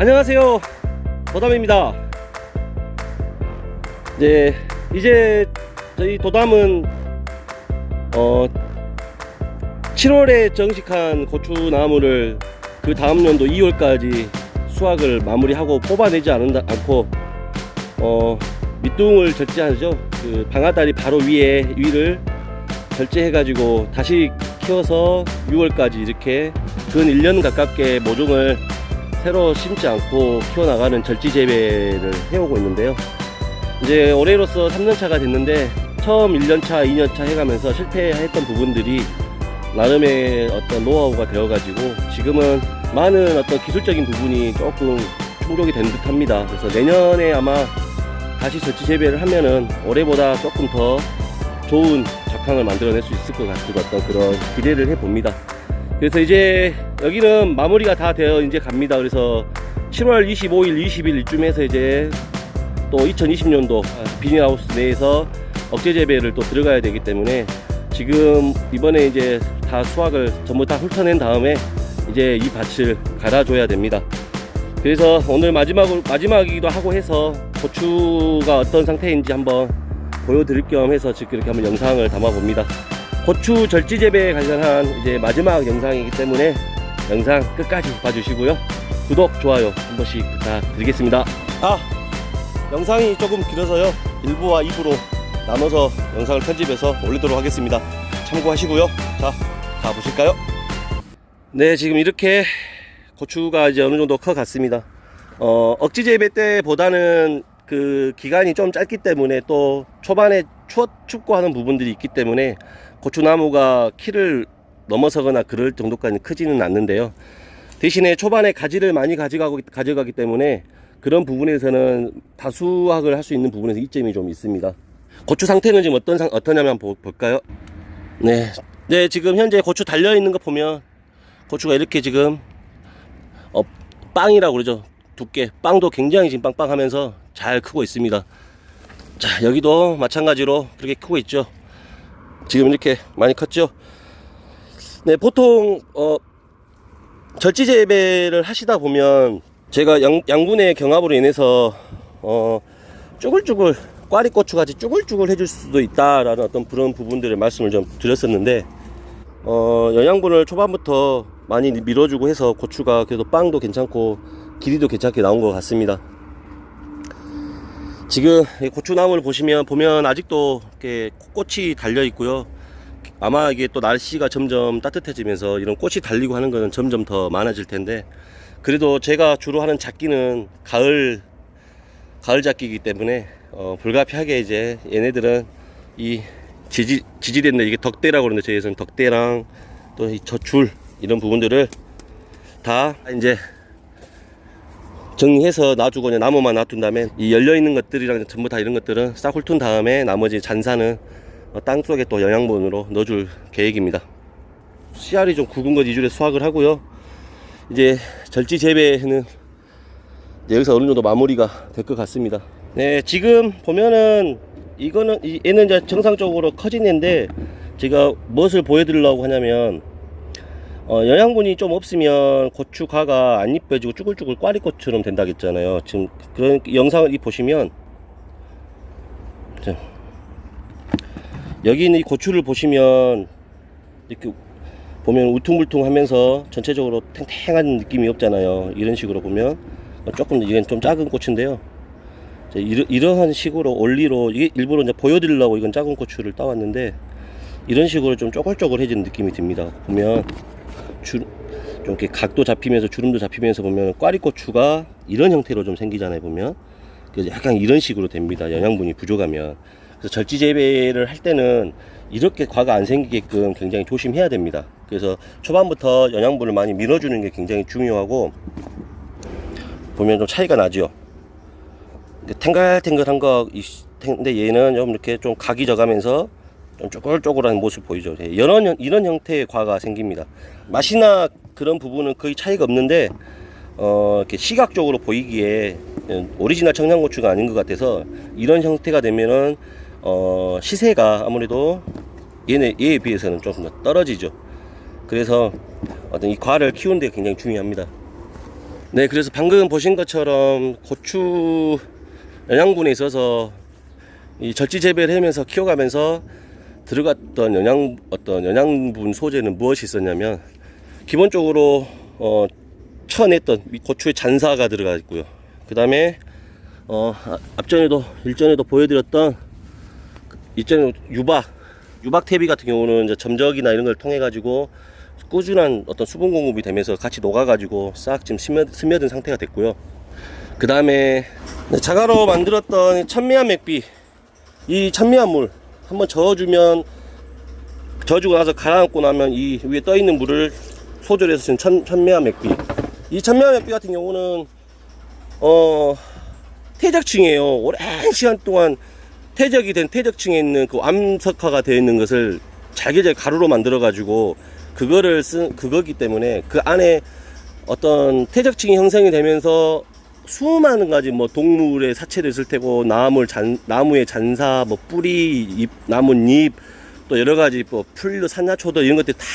안녕하세요, 도담입니다. 네, 이제 저희 도담은 7월에 정식한 고추나무를 그 다음 연도 2월까지 수확을 마무리하고 뽑아내지 않고 밑둥을 절제하죠. 그 방아다리 바로 위를 절제해 가지고 다시 키워서 6월까지 이렇게 근 1년 가깝게 모종을 새로 심지 않고 키워나가는 절지 재배를 해오고 있는데요. 이제 올해로서 3년차가 됐는데 처음 1년차, 2년차 해가면서 실패했던 부분들이 나름의 어떤 노하우가 되어가지고 지금은 많은 어떤 기술적인 부분이 조금 충족이 된 듯 합니다. 그래서 내년에 아마 다시 절지 재배를 하면은 올해보다 조금 더 좋은 작황을 만들어낼 수 있을 것 같은 어떤 그런 기대를 해봅니다. 그래서 이제 여기는 마무리가 다 되어 이제 갑니다. 그래서 7월 25일, 20일 이쯤에서 이제 또 2020년도 비닐하우스 내에서 억제 재배를 또 들어가야 되기 때문에 지금 이번에 이제 다 수확을 전부 다 훑어낸 다음에 이제 이 밭을 갈아줘야 됩니다. 그래서 오늘 마지막이기도 하고 해서 고추가 어떤 상태인지 한번 보여드릴 겸 해서 지금 이렇게 한번 영상을 담아 봅니다. 고추 절지 재배에 관련한 이제 마지막 영상이기 때문에 영상 끝까지 봐주시고요. 구독, 좋아요 한 번씩 부탁드리겠습니다. 영상이 조금 길어서요. 1부와 2부로 나눠서 영상을 편집해서 올리도록 하겠습니다. 참고하시고요. 자, 가보실까요? 네, 지금 이렇게 고추가 이제 어느 정도 커 갔습니다. 억지 재배 때보다는 그 기간이 좀 짧기 때문에 또 초반에 춥고 하는 부분들이 있기 때문에 고추나무가 키를 넘어서거나 그럴 정도까지 크지는 않는데요. 대신에 초반에 가지를 많이 가져가기 때문에 그런 부분에서는 다수확을 할 수 있는 부분에서 이점이 좀 있습니다. 고추 상태는 지금 어떠냐면 한번 볼까요? 네, 지금 현재 고추 달려있는 거 보면 고추가 이렇게 지금 빵이라고 그러죠. 두께 빵도 굉장히 지금 빵빵하면서 잘 크고 있습니다. 자, 여기도 마찬가지로 그렇게 크고 있죠. 지금 이렇게 많이 컸죠. 네, 보통 절지 재배를 하시다 보면 제가 양분의 경합으로 인해서 쭈글쭈글 꽈리고추 같이 쭈글쭈글 해줄 수도 있다라는 어떤 그런 부분들의 말씀을 좀 드렸었는데 영양분을 초반부터 많이 밀어주고 해서 고추가 그래도 빵도 괜찮고 길이도 괜찮게 나온 것 같습니다. 지금 고추나무를 보면 아직도 이렇게 꽃이 달려 있고요. 아마 이게 또 날씨가 점점 따뜻해지면서 이런 꽃이 달리고 하는 거는 점점 더 많아질 텐데, 그래도 제가 주로 하는 작기는 가을 작기이기 때문에 불가피하게 이제 얘네들은 이 지지대인데 이게 덕대라고 그러는데 저희에서는 덕대랑 또 이 젖줄 이런 부분들을 다 이제 정리해서 놔두고 그냥 나무만 놔둔 다음에 이 열려있는 것들이랑 전부 다 이런 것들은 싹 훑은 다음에 나머지 잔산은 땅속에 또 영양분으로 넣어줄 계획입니다. 씨알이 좀 굵은 것 위주로 수확을 하고요. 이제 절지 재배는 여기서 어느 정도 마무리가 될 것 같습니다. 네, 지금 보면은 얘는 이제 정상적으로 커진 애인데 제가 무엇을 보여드리려고 하냐면 영양분이 좀 없으면 고추가가 안 입혀지고 쭈글쭈글 꽈리꽃처럼 된다고 했잖아요. 지금 그런 영상을 보시면 여기 있는 이 고추를 보시면 이렇게 보면 울퉁불퉁 하면서 전체적으로 탱탱한 느낌이 없잖아요. 이런 식으로 보면 조금 이건 좀 작은 고추인데요. 이러한 식으로 올리로 이게 일부러 이제 보여드리려고 이건 작은 고추를 따왔는데 이런 식으로 좀 쪼글쪼글해지는 느낌이 듭니다. 보면 좀 이렇게 각도 잡히면서 주름도 잡히면서 보면 꽈리고추가 이런 형태로 좀 생기잖아요. 보면 그래서 약간 이런 식으로 됩니다. 영양분이 부족하면. 그래서 절지 재배를 할 때는 이렇게 과가 안 생기게끔 굉장히 조심해야 됩니다. 그래서 초반부터 영양분을 많이 밀어주는 게 굉장히 중요하고, 보면 좀 차이가 나죠. 탱글탱글한 거인데 얘는 좀 이렇게 좀 각이 져가면서 좀 쪼글쪼글한 모습 보이죠. 이런 형태의 과가 생깁니다. 맛이나 그런 부분은 거의 차이가 없는데 이렇게 시각적으로 보이기에 오리지널 청양고추가 아닌 것 같아서 이런 형태가 되면은 시세가 아무래도 얘에 비해서는 좀 떨어지죠. 그래서 어떤 이 과를 키우는 데 굉장히 중요합니다. 네, 그래서 방금 보신 것처럼 고추 영양분에 있어서 이 절지 재배를 하면서 키워가면서 들어갔던 영양분 소재는 무엇이 있었냐면, 기본적으로 쳐냈던 고추의 잔사가 들어가 있고요. 그 다음에 일전에도 보여드렸던 유박 퇴비 같은 경우는 이제 점적이나 이런 걸 통해 가지고 꾸준한 어떤 수분 공급이 되면서 같이 녹아 가지고 싹 지금 스며든 상태가 됐고요. 그 다음에 자가로 만들었던 천미암 액비, 이 천미암 물 한번 저어주고 나서 가라앉고 나면 이 위에 떠 있는 물을 소절해서 지금 천미암 액비, 이 천미암 액비 같은 경우는 퇴적층이에요. 오랜 시간 동안 퇴적이 된 퇴적층에 있는 그 암석화가 되어 있는 것을 잘게 가루로 만들어 가지고 그거기 때문에 그 안에 어떤 퇴적층이 형성이 되면서 수많은 가지 뭐 동물의 사체도 있을 테고, 나무의 잔사, 뭐 뿌리, 나뭇잎, 또 여러 가지 뭐 풀, 산야초도 이런 것들 다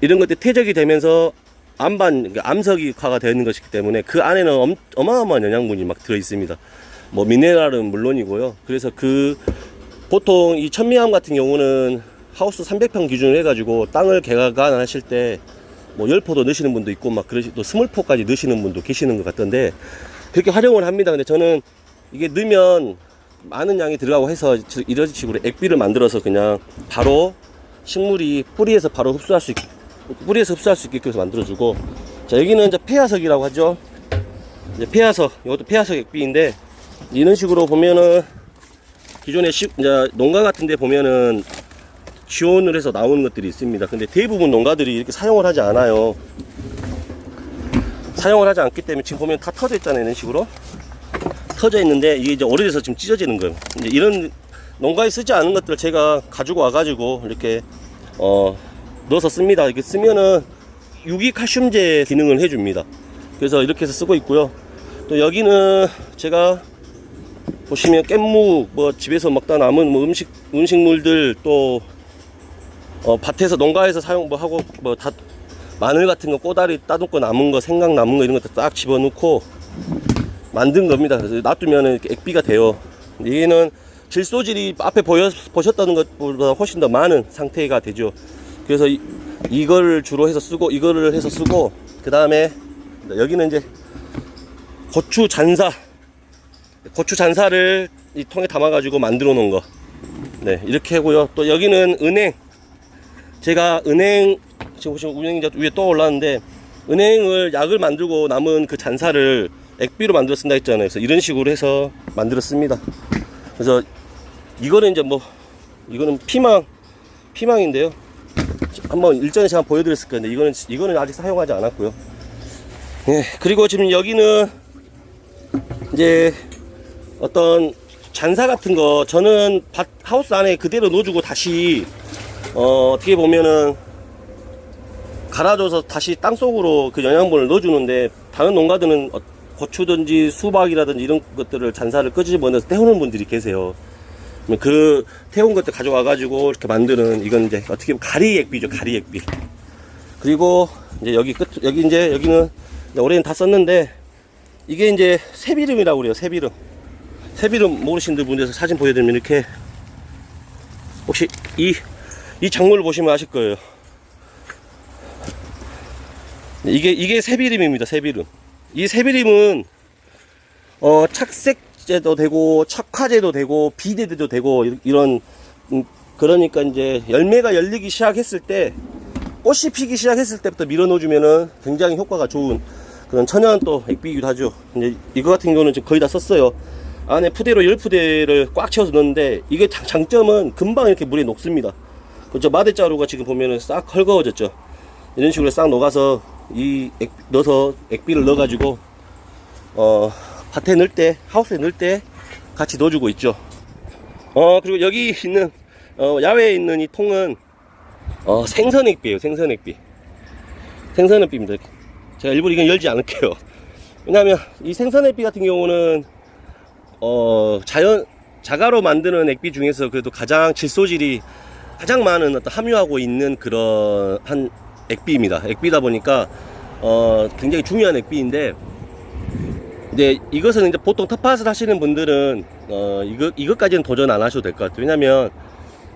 이런 것들 퇴적이 되면서 암석화가 되어 있는 것이기 때문에 그 안에는 어마어마한 영양분이 막 들어 있습니다. 뭐 미네랄은 물론이고요. 그래서 보통 이 천미암 같은 경우는 하우스 300평 기준으로 해가지고 땅을 개간하실 때 뭐 10포도 넣으시는 분도 있고 막 또 20포까지 넣으시는 분도 계시는 것 같던데, 그렇게 활용을 합니다. 근데 저는 이게 넣으면 많은 양이 들어가고 해서 이런 식으로 액비를 만들어서 그냥 바로 식물이 뿌리에서 흡수할 수 있게 해서 만들어주고, 자, 여기는 이제 폐화석이라고 하죠. 이제 이것도 폐화석 액비인데, 이런 식으로 보면은 기존에 이제 농가 같은 데 보면은 지원을 해서 나오는 것들이 있습니다. 근데 대부분 농가들이 이렇게 사용을 하지 않아요. 사용을 하지 않기 때문에 지금 보면 다 터져 있잖아요. 이런 식으로 터져 있는데, 이게 이제 오래돼서 지금 찢어지는 거예요. 이제 이런 농가에 쓰지 않은 것들을 제가 가지고 와가지고 이렇게 넣어서 씁니다. 이렇게 쓰면은 유기칼슘제 기능을 해줍니다. 그래서 이렇게 해서 쓰고 있고요. 또 여기는 제가 보시면 깻묵, 뭐 집에서 먹다 남은 뭐 음식물들, 또 밭에서 농가에서 하고 다 마늘 같은 거, 꼬다리 따듬고 남은 거, 생강 남은 거 이런 것도 딱 집어넣고 만든 겁니다. 그래서 놔두면 이렇게 액비가 돼요. 얘는 질소질이 앞에 보셨던 것보다 훨씬 더 많은 상태가 되죠. 그래서 이거를 주로 해서 쓰고, 이거를 해서 쓰고, 그 다음에 여기는 이제 고추 잔사를 이 통에 담아 가지고 만들어 놓은 거, 네, 이렇게 하고요. 또 여기는 제가 지금 보시면 은행이 위에 떠 올랐는데, 은행을 약을 만들고 남은 그 잔사를 액비로 만들어 쓴다 했잖아요. 그래서 이런 식으로 해서 만들었습니다. 그래서 이거는 이제 이거는 피망인데요. 한번 일전에 제가 보여드렸을 건데, 이거는 아직 사용하지 않았고요. 네, 그리고 지금 여기는 이제 어떤 잔사 같은 거 저는 하우스 안에 그대로 넣어주고 다시 어떻게 보면은 갈아줘서 다시 땅속으로 그 영양분을 넣어주는데, 다른 농가들은 고추든지 수박이라든지 이런 것들을 잔사를 끄집어내서 태우는 분들이 계세요. 그 태운 것들 가져와 가지고 이렇게 만드는, 이건 이제 어떻게 보면 가리 액비죠. 가리 액비. 그리고 이제 여기는 올해는 다 썼는데, 이게 이제 새비름이라고 그래요. 새비름 모르시는 분들에서 사진 보여드리면, 이렇게 혹시 이 작물을 보시면 아실 거예요. 이게 새비름입니다. 새비름. 이 새비름은 착색제도 되고 착화제도 되고 비대도 되고 이런 그러니까 이제 열매가 열리기 시작했을 때, 꽃이 피기 시작했을 때부터 밀어 넣어주면은 굉장히 효과가 좋은 그런 천연 또 액비이기도 하죠. 이제 이거 같은 경우는 지금 거의 다 썼어요. 안에 푸대로 10푸대를 꽉 채워서 넣는데, 이게 장점은 금방 이렇게 물에 녹습니다. 그렇죠. 마대자루가 지금 보면은 싹 헐거워졌죠. 이런 식으로 싹 녹아서 넣어서 액비를 넣어가지고 밭에 넣을 때, 하우스에 넣을 때 같이 넣어주고 있죠. 그리고 여기 있는 야외에 있는 이 통은 생선액비예요. 생선액비입니다. 제가 일부러 이건 열지 않을게요. 왜냐하면 이 생선액비 같은 경우는 자가로 만드는 액비 중에서 그래도 가장 질소질이 가장 많은 함유하고 있는 그런 한 액비입니다. 액비다 보니까 굉장히 중요한 액비인데, 근데 이것은 이제 보통 텃밭을 하시는 분들은 이것까지는 도전 안 하셔도 될 것 같아요. 왜냐면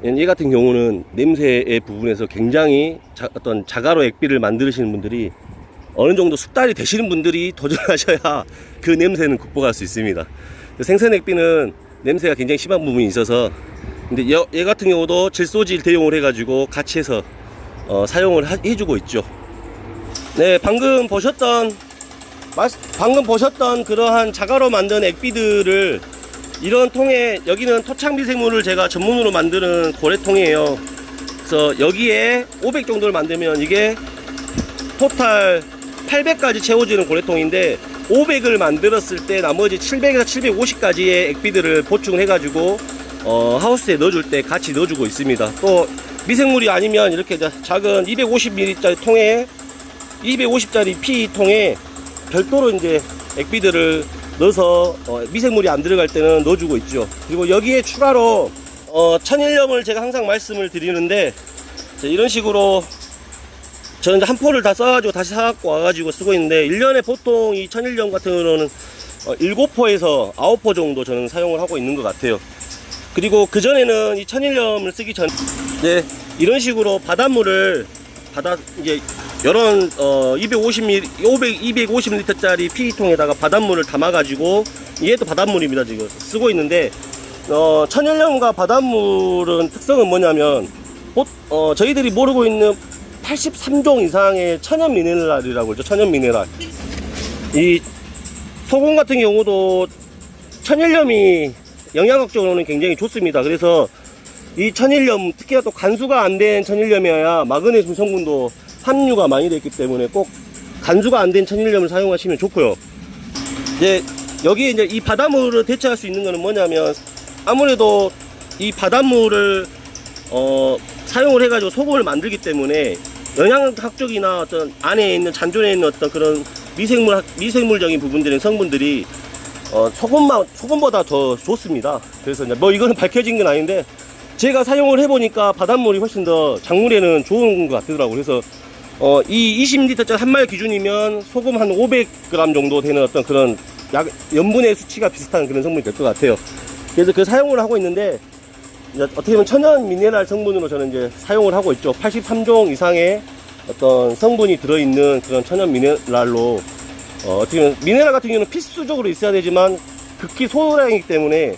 얘 같은 경우는 냄새의 부분에서 굉장히 어떤 자가로 액비를 만드시는 분들이 어느 정도 숙달이 되시는 분들이 도전하셔야 그 냄새는 극복할 수 있습니다. 생선 액비는 냄새가 굉장히 심한 부분이 있어서, 근데 얘 같은 경우도 질소질 대용을 해가지고 같이 해서 사용을 해주고 있죠. 네, 방금 보셨던 그러한 자가로 만든 액비들을 이런 통에, 여기는 토착 미생물을 제가 전문으로 만드는 고래통이에요. 그래서 여기에 500 정도를 만들면 이게 토탈 800까지 채워지는 고래통인데, 500을 만들었을 때 나머지 700에서 750까지의 액비들을 보충을 해가지고 하우스에 넣어줄 때 같이 넣어주고 있습니다. 또 미생물이 아니면 이렇게 작은 250ml짜리 통에 250짜리 PE통에 별도로 이제 액비들을 넣어서 미생물이 안 들어갈 때는 넣어주고 있죠. 그리고 여기에 추가로 천일염을 제가 항상 말씀을 드리는데, 이런 식으로 저는 이제 한 포를 다 써가지고 다시 사갖고 와가지고 쓰고 있는데, 1년에 보통 이 천일염 같은 경우는 7포에서 9포 정도 저는 사용을 하고 있는 것 같아요. 그리고 그전에는 이 천일염을 쓰기 전, 네, 이런 식으로 바닷물을 이제 이런 250L짜리 PE통에다가 바닷물을 담아가지고, 이게 또 바닷물입니다. 지금 쓰고 있는데, 천일염과 바닷물은 특성은 뭐냐면, 저희들이 모르고 있는 83종 이상의 천연 미네랄이라고 그러죠. 천연 미네랄. 이 소금 같은 경우도 천일염이 영양학적으로는 굉장히 좋습니다. 그래서 이 천일염, 특히나 또 간수가 안 된 천일염이어야 마그네슘 성분도 함유가 많이 되어 있기 때문에 꼭 간수가 안 된 천일염을 사용하시면 좋고요. 이제 여기 이제 이 바닷물을 대체할 수 있는 거는 뭐냐면, 아무래도 이 바닷물을 사용을 해가지고 소금을 만들기 때문에 영양학적이나 어떤 안에 있는 잔존에 있는 어떤 그런 미생물적인 부분들의 성분들이 소금보다 더 좋습니다. 그래서 이제 뭐 이거는 밝혀진 건 아닌데, 제가 사용을 해보니까 바닷물이 훨씬 더 작물에는 좋은 것 같더라고요. 그래서 이 20L짜리 한 마리 기준이면 소금 한 500g 정도 되는 어떤 그런 염분의 수치가 비슷한 그런 성분이 될 것 같아요. 그래서 그 사용을 하고 있는데, 이제 어떻게 보면 천연 미네랄 성분으로 저는 이제 사용을 하고 있죠. 83종 이상의 어떤 성분이 들어있는 그런 천연 미네랄로, 어떻게 보면 미네랄 같은 경우는 필수적으로 있어야 되지만 극히 소량이기 때문에,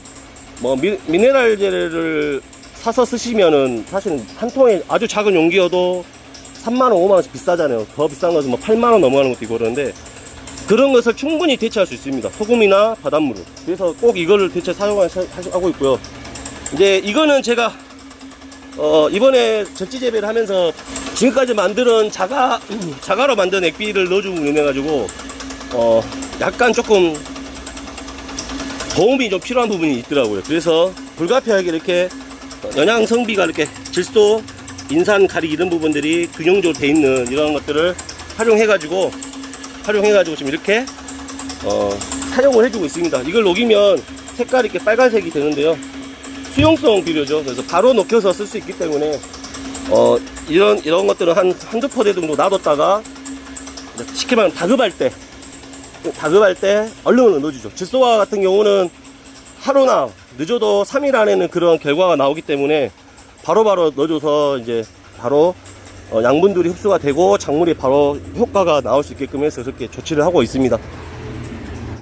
뭐 미네랄제를 사서 쓰시면은 사실은 한 통에 아주 작은 용기여도 3만원, 5만원씩 비싸잖아요. 더 비싼 것은 뭐 8만원 넘어가는 것도 있고 그러는데, 그런 것을 충분히 대체할 수 있습니다. 소금이나 바닷물을. 그래서 꼭 이거를 대체 사용하고 있고요. 이제 이거는 제가 이번에 접지 재배를 하면서 지금까지 만드는 자가로 만든 액비를 넣어주고 인해가지고 약간 조금 도움이 좀 필요한 부분이 있더라고요. 그래서 불가피하게 이렇게 영양 성비가 이렇게 질소, 인산, 가리 이런 부분들이 균형적으로 돼 있는 이런 것들을 활용해가지고 지금 이렇게 사용을 해주고 있습니다. 이걸 녹이면 색깔이 이렇게 빨간색이 되는데요. 수용성 비료죠. 그래서 바로 녹여서 쓸 수 있기 때문에 이런 것들은 한두 포대 정도 놔뒀다가 쉽게 말하면 다급할 때 얼른 넣어주죠. 질소와 같은 경우는 하루나 늦어도 3일 안에는 그런 결과가 나오기 때문에 바로바로 넣어줘서 이제 바로 양분들이 흡수가 되고 작물이 바로 효과가 나올 수 있게끔 해서 그렇게 조치를 하고 있습니다.